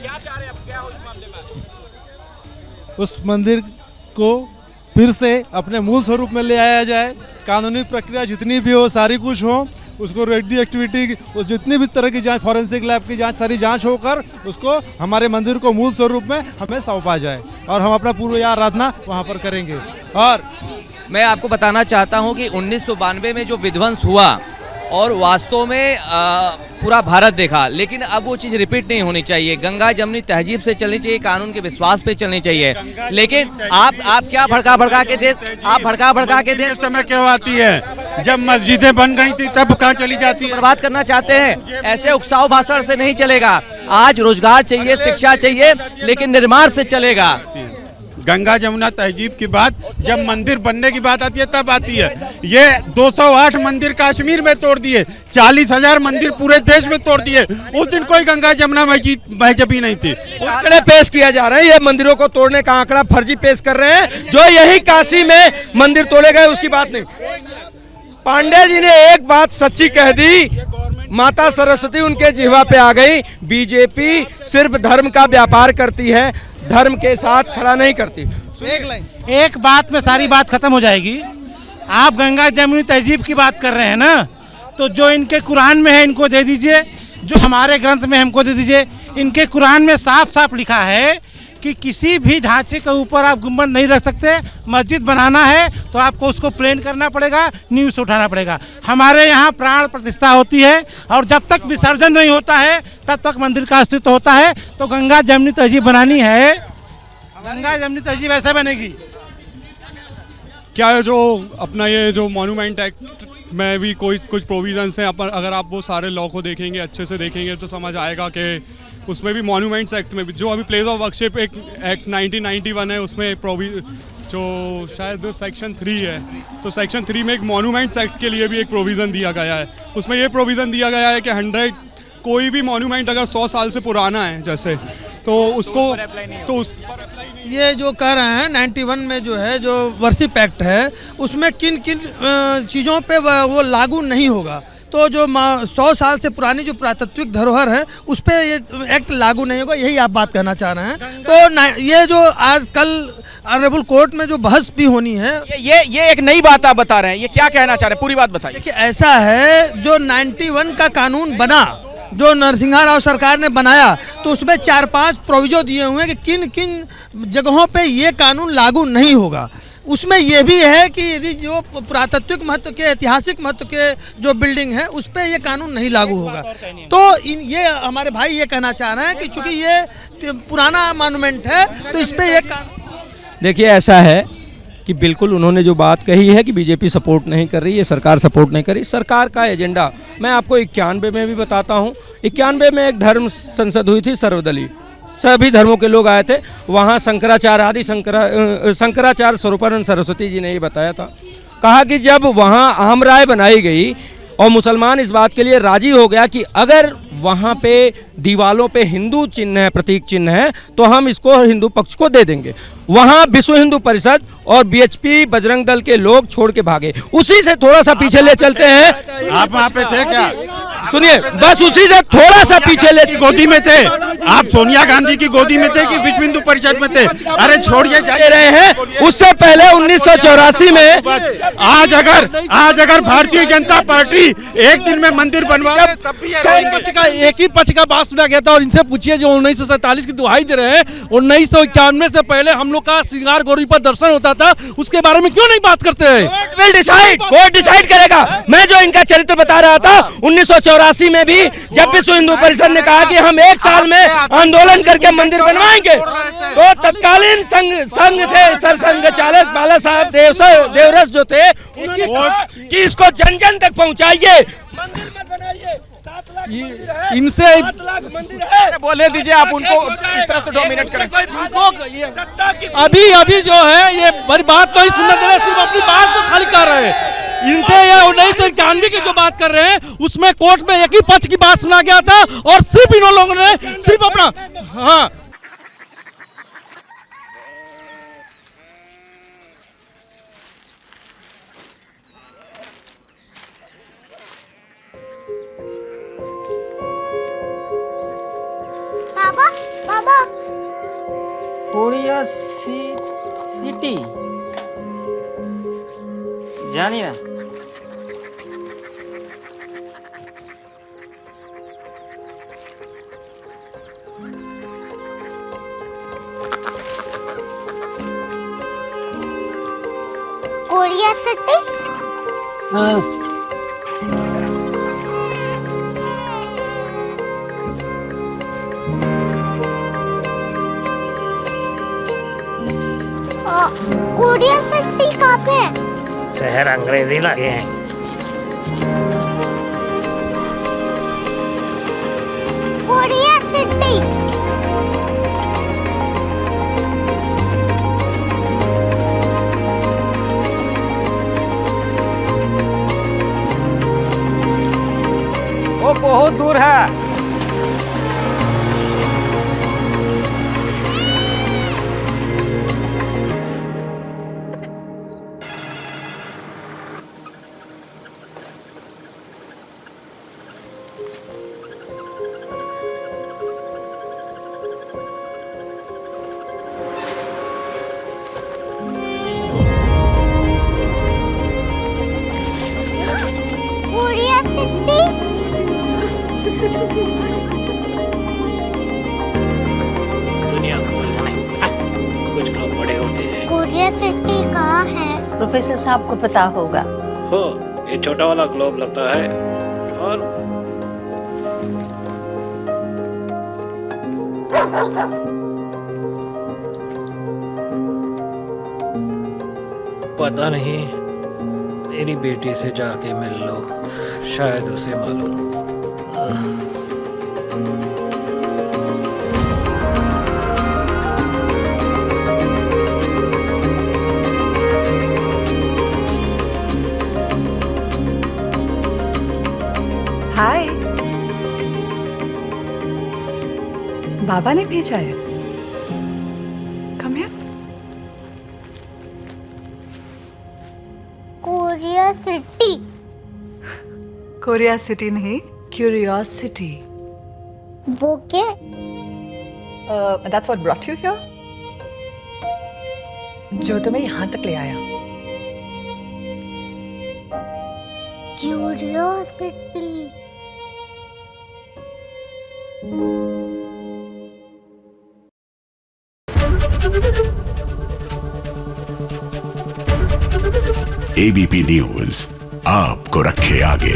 क्या चाह रहे हैं, अब क्या हो इस मामले में? उस मंदिर को फिर से अपने मूल स्वरूप में ले आया जाए, कानूनी प्रक्रिया जितनी भी हो सारी कुछ हो, उसको रेडियो एक्टिविटी उस जितनी भी तरह की जांच, फॉरेंसिक लैब की जांच, सारी जांच होकर उसको हमारे मंदिर को मूल स्वरूप में हमें सौंपा जाए और हम अपना पूरी आराधना वहां पर करेंगे। और मैं आपको बताना चाहता हूं कि 1992 में जो विध्वंस हुआ और वास्तव में पूरा भारत देखा, लेकिन अब वो चीज रिपीट नहीं होनी चाहिए। गंगा जमनी तहजीब से चलनी चाहिए, कानून के विश्वास पे चलनी चाहिए। लेकिन आप क्या भड़का के देश समय क्यों आती है? जब मस्जिदें बन गई थी तब कहाँ चली जाती है? बर्बाद करना चाहते हैं। ऐसे उकसाव भाषण से नहीं चलेगा। आज रोजगार चाहिए, शिक्षा चाहिए, लेकिन निर्माण से चलेगा। गंगा जमुना तहजीब की बात जब मंदिर बनने की बात आती है तब आती है। ये 208 मंदिर कश्मीर में तोड़ दिए, 40,000 मंदिर पूरे देश में तोड़ दिए। उस दिन कोई गंगा जमुना मस्जिद नहीं थी। आंकड़े पेश किया जा रहे हैं, ये मंदिरों को तोड़ने का आंकड़ा फर्जी पेश कर रहे हैं। जो यही काशी में मंदिर तोड़े गए उसकी बात नहीं। पांडे जी ने एक बात सच्ची कह दी, माता सरस्वती उनके जिह्वा पे आ गई। बीजेपी सिर्फ धर्म का व्यापार करती है, धर्म के साथ खड़ा नहीं करती। एक बात में सारी बात खत्म हो जाएगी। आप गंगा जमुनी तहजीब की बात कर रहे हैं ना, तो जो इनके कुरान में है इनको दे दीजिए, जो हमारे ग्रंथ में हमको दे दीजिए। इनके कुरान में साफ साफ लिखा है कि किसी भी ढांचे के ऊपर आप गुम्बद नहीं रख सकते। मस्जिद बनाना है तो आपको उसको प्लेन करना पड़ेगा, नींव से उठाना पड़ेगा। हमारे यहाँ प्राण प्रतिष्ठा होती है और जब तक विसर्जन नहीं होता है तब तक मंदिर का अस्तित्व होता है। तो गंगा जमुनी तहजीब बनानी है, गंगा जमुनी तहजीब ऐसे बनेगी। क्या है जो अपना ये जो मॉन्यूमेंट एक्ट में भी कुछ प्रोविजंस हैं, अगर आप वो सारे लॉ को देखेंगे, अच्छे से देखेंगे तो समझ आएगा कि उसमें भी मॉन्यूमेंट्स एक्ट में भी जो अभी प्लेस ऑफ वर्शिप एक एक्ट 1991 है, उसमें जो शायद सेक्शन 3 है, तो सेक्शन 3 में एक मॉन्यूमेंट्स एक्ट के लिए भी एक प्रोविज़न दिया गया है। उसमें ये प्रोविज़न दिया गया है कि कोई भी मॉन्यूमेंट अगर 100 साल से पुराना है जैसे, तो उसको ये जो कह रहे हैं 91 में जो है जो वर्शिप एक्ट है उसमें किन किन चीज़ों पे वो लागू नहीं होगा। तो जो 100 साल से पुरानी जो पुरातत्विक धरोहर है उस पर ये एक्ट लागू नहीं होगा, यही आप बात कहना चाह रहे हैं। तो ये जो आज कल ऑनरेबल कोर्ट में जो बहस भी होनी है, ये एक नई बात आप बता रहे हैं, ये क्या कहना चाह रहे हैं, पूरी बात बताइए। देखिए ऐसा है, जो 91 का कानून बना, जो नरसिम्हा राव सरकार ने बनाया, तो उसमें 4-5 प्रोविजो दिए हुए हैं कि किन किन जगहों पे ये कानून लागू नहीं होगा। उसमें यह भी है कि यदि जो पुरातत्विक महत्व के, ऐतिहासिक महत्व के जो बिल्डिंग है उस पर यह कानून नहीं लागू होगा। तो ये हमारे भाई ये कहना चाह रहे हैं कि चूंकि ये पुराना मॉन्यूमेंट है तो इस पर यह कानून। देखिए ऐसा है कि बिल्कुल उन्होंने जो बात कही है कि बीजेपी सपोर्ट नहीं कर रही है, सरकार सपोर्ट नहीं कर रही। सरकार का एजेंडा मैं आपको 91 में भी बताता हूँ। 91 में एक धर्म संसद हुई थी सर्वदलीय, सभी धर्मों के लोग आए थे वहाँ। शंकराचार्य स्वरूपानंद सरस्वती जी ने ये बताया था, कहा कि जब वहाँ आम राय बनाई गई और मुसलमान इस बात के लिए राजी हो गया कि अगर वहाँ पे दीवालों पे हिंदू चिन्ह है, प्रतीक चिन्ह है, तो हम इसको हिंदू पक्ष को दे देंगे। वहाँ विश्व हिंदू परिषद और बीएचपी बजरंग दल के लोग छोड़ के भागे। उसी से थोड़ा सा पीछे ले चलते हैं। आप वहाँ पे थे क्या? सुनिए, बस उसी से थोड़ा सा पीछे ले, गोदी में थे आप? सोनिया गांधी की गोदी में थे कि विश्व हिंदू परिषद में थे? अरे छोड़िए, जा रहे हैं। उससे पहले 1984 में आज अगर भारतीय जनता पार्टी एक दिन में मंदिर बनवा तब भी एक ही पक्ष का बात सुना गया था। और इनसे पूछिए जो 1947 की दुहाई दे रहे हैं, 1991 से पहले हम लोग का श्रृंगार गौरी पर दर्शन होता था, उसके बारे में क्यों नहीं बात करते हैं? कोर्ट डिसाइड करेगा। मैं जो इनका चरित्र बता रहा था, 1984 में भी जब विश्व हिंदू परिषद ने कहा कि हम 1 साल में आंदोलन करके मंदिर बनवाएंगे, तो तत्कालीन संघ से सरसंघ चालक बाला साहब देवरस जो थे, उन्होंने कहा कि इसको जन जन तक पहुंचाइए, मंदिर मत बनाइए। 7 लाख इनसे 7 लाख मंदिर है, बोले दीजिए आप उनको इस तरह से डोमिनेट करें। अभी जो है ये बड़ी बात तो ही सुनने दे रहे, सिर्फ अपनी बात तो खाली कर रहे हैं। इनसे ये 1991 की जो बात कर रहे हैं उसमें कोर्ट में एक ही पक्ष की बात सुना गया था और सिर्फ इन लोगों ने सिर्फ अपना हाँ बाबा बाबा कोरिया सिटी जानी ना कोरिया सिटी कोरिया सिटी कहाँ पे है? शहर अंग्रेजी लगे हैं। कोरिया सिटी वो बहुत दूर है। कोरिया सिटी दुनिया कुछ लोग बड़े होते हैं। कोरिया सिटी कहाँ है? प्रोफेसर साहब को पता होगा। हो ये छोटा वाला ग्लोब लगता है और पता नहीं, मेरी बेटी से जाके मिल लो, शायद उसे मालूम हो। हाय, बाबा ने भेजा है। Come here. Korea city Korea city नहीं, क्यूरियोसिटी। वो क्या? That's what brought you here, जो तुम्हें यहाँ तक ले आया। क्यूरियोसिटी एबीपी न्यूज आपको रखे आगे।